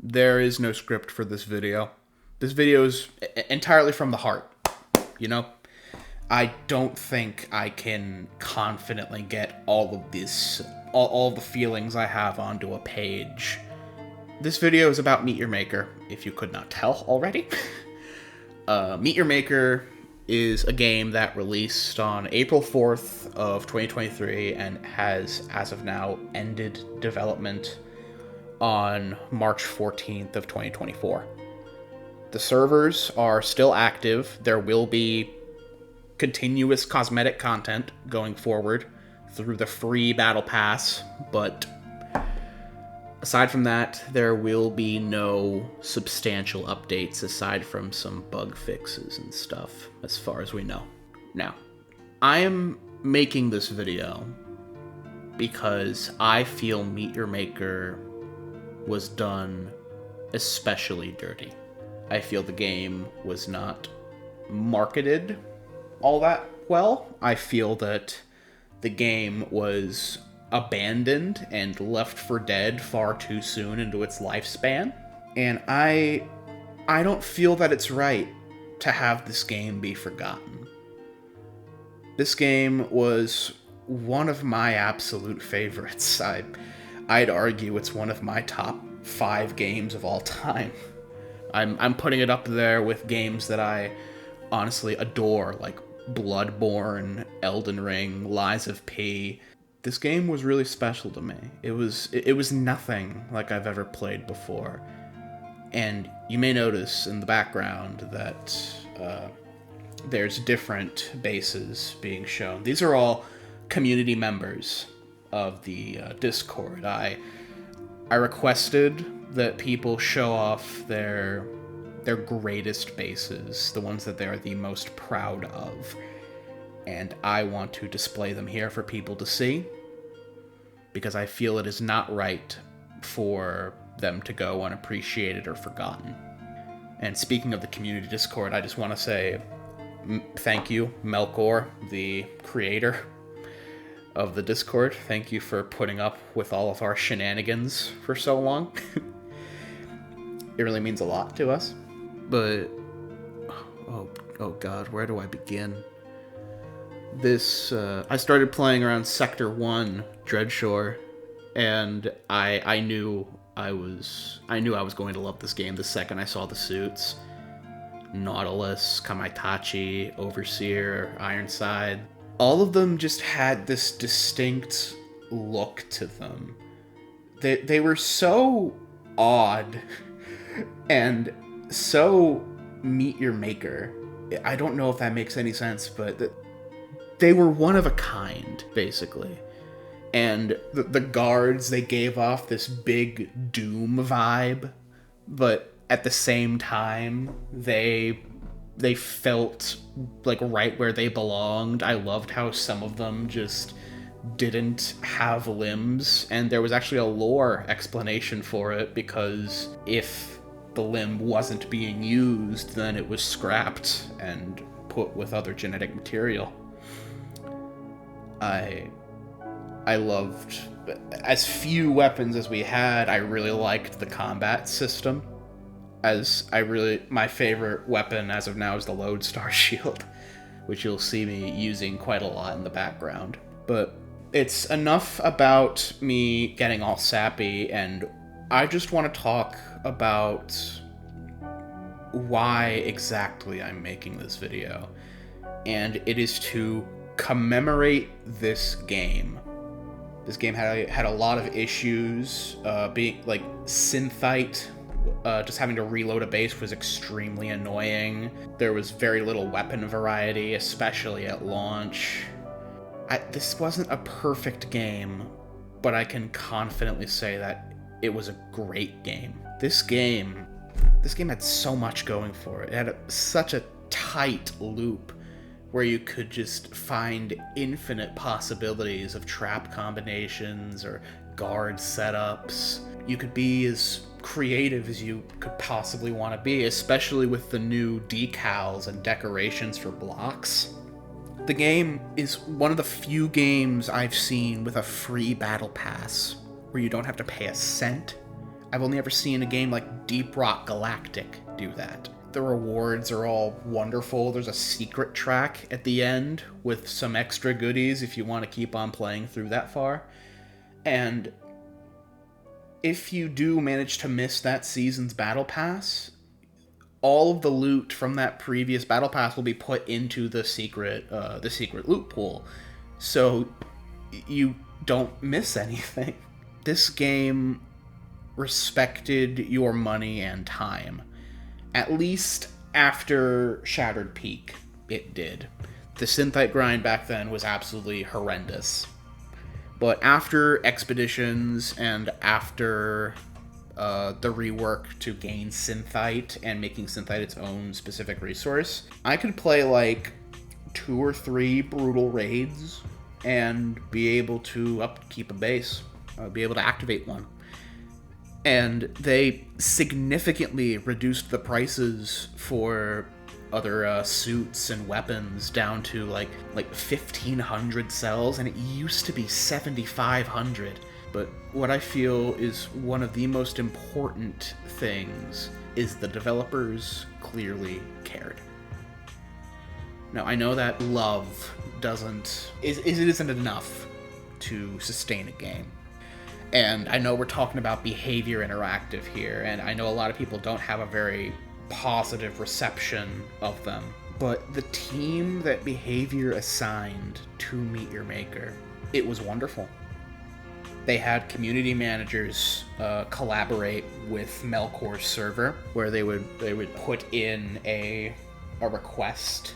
There is no script for this video. This video is entirely from the heart, you know? I don't think I can confidently get all of this, all the feelings I have onto a page. This video is about Meet Your Maker, if you could not tell already. Meet Your Maker is a game that released on April 4th of 2023 and has, as of now, ended development on March 14th of 2024. The servers are still active. There will be continuous cosmetic content going forward through the free battle pass, but aside from that, there will be no substantial updates aside from some bug fixes and stuff, as far as we know. Now, I am making this video because I feel Meet Your Maker was done especially dirty. I feel the game was not marketed all that well. I feel that the game was abandoned and left for dead far too soon into its lifespan. And I don't feel that it's right to have this game be forgotten. This game was one of my absolute favorites. I'd argue it's one of my top 5 games of all time. I'm putting it up there with games that I honestly adore, like Bloodborne, Elden Ring, Lies of P. This game was really special to me. It was nothing like I've ever played before. And you may notice in the background that there's different bases being shown. These are all community members of the Discord. I requested that people show off their greatest bases, the ones that they're the most proud of. And I want to display them here for people to see, because I feel it is not right for them to go unappreciated or forgotten. And speaking of the community Discord, I just want to say thank you, Melkor, the creator of the Discord. Thank you for putting up with all of our shenanigans for so long. It really means a lot to us. But oh god, where do I begin? I started playing around Sector 1, Dreadshore, and I knew I was going to love this game the second I saw the suits. Nautilus, Kamaitachi, Overseer, Ironside. All of them just had this distinct look to them. They were so odd and so Meet Your Maker. I don't know if that makes any sense, but they were one of a kind, basically. And the guards, they gave off this big Doom vibe, but at the same time, they felt like right where they belonged. I loved how some of them just didn't have limbs, and there was actually a lore explanation for it, because if the limb wasn't being used, then it was scrapped and put with other genetic material. I loved, as few weapons as we had, I really liked the combat system. My favorite weapon as of now is the Lodestar Shield, which you'll see me using quite a lot in the background. But it's enough about me getting all sappy, and I just want to talk about why exactly I'm making this video. And it is to commemorate this game. This game had a lot of issues, being like Synthite. Just having to reload a base was extremely annoying. There was very little weapon variety, especially at launch. This wasn't a perfect game, but I can confidently say that it was a great game. This game had so much going for it. It had such a tight loop where you could just find infinite possibilities of trap combinations or guard setups. You could be as creative as you could possibly want to be, especially with the new decals and decorations for blocks. The game is one of the few games I've seen with a free battle pass where you don't have to pay a cent. I've only ever seen a game like Deep Rock Galactic do that. The rewards are all wonderful. There's a secret track at the end with some extra goodies if you want to keep on playing through that far. And if you do manage to miss that season's battle pass, all of the loot from that previous battle pass will be put into the secret loot pool, so you don't miss anything. This game respected your money and time. At least after Shattered Peak, it did. The Synthite grind back then was absolutely horrendous. But after Expeditions and after the rework to gain Synthite and making Synthite its own specific resource, I could play like 2 or 3 brutal raids and be able to upkeep a base, be able to activate one. And they significantly reduced the prices for other suits and weapons down to like 1,500 cells, and it used to be 7,500. But what I feel is one of the most important things is the developers clearly cared. Now, I know that love isn't enough to sustain a game. And I know we're talking about Behavior Interactive here, and I know a lot of people don't have a very positive reception of them. But the team that Behavior assigned to Meet Your Maker, it was wonderful. They had community managers collaborate with Melkor's server, where they would put in a request,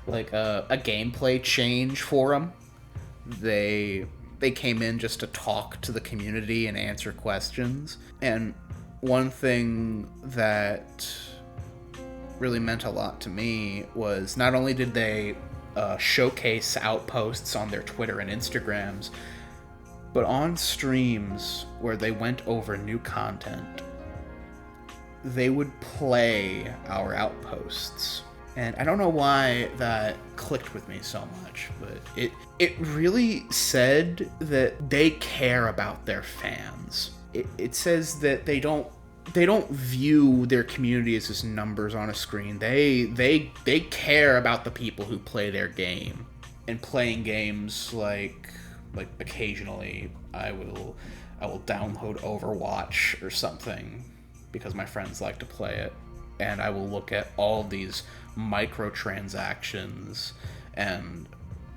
like a gameplay change for them. They came in just to talk to the community and answer questions. And one thing that really meant a lot to me was not only did they showcase outposts on their Twitter and Instagrams, but on streams where they went over new content, they would play our outposts. And I don't know why that clicked with me so much, but it really said that they care about their fans. It says that they don't view their community as just numbers on a screen. They care about the people who play their game. And playing games like occasionally I will download Overwatch or something because my friends like to play it, and I will look at all these microtransactions and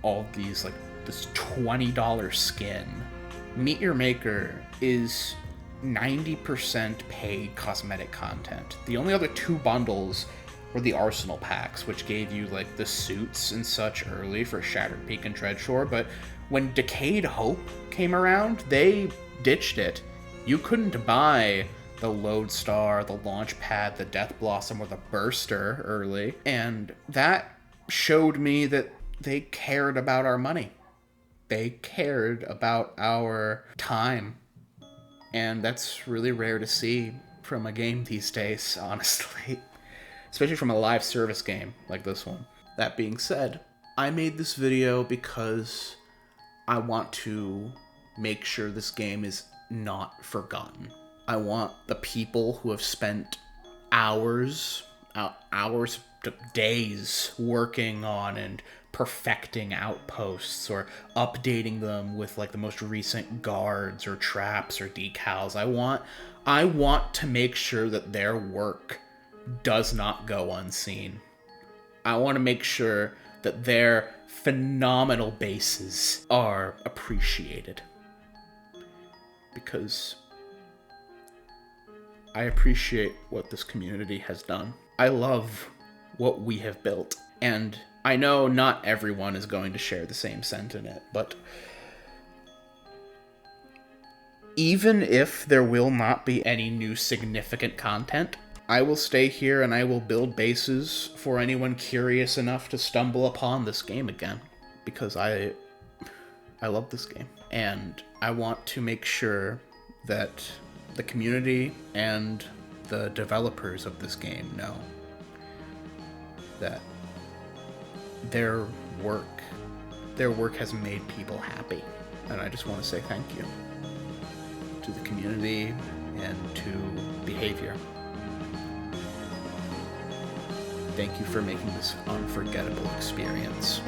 all these, like, this $20 skin. Meet Your Maker is 90% paid cosmetic content. The only other 2 bundles were the Arsenal packs, which gave you like the suits and such early for Shattered Peak and Treadshore, but when Decayed Hope came around, they ditched it. You couldn't buy the Lodestar, the Launchpad, the Death Blossom, or the Burster early, and that showed me that they cared about our money. They cared about our time, and that's really rare to see from a game these days, honestly. Especially from a live service game like this one. That being said, I made this video because I want to make sure this game is not forgotten. I want the people who have spent hours, days working on and perfecting outposts or updating them with like the most recent guards or traps or decals. I want to make sure that their work does not go unseen. I want to make sure that their phenomenal bases are appreciated. Because I appreciate what this community has done. I love what we have built. And I know not everyone is going to share the same sentiment, but even if there will not be any new significant content, I will stay here and I will build bases for anyone curious enough to stumble upon this game again. Because I love this game. And I want to make sure that the community and the developers of this game know that their work has made people happy. And I just want to say thank you to the community and to behavior. Thank you for making this unforgettable experience.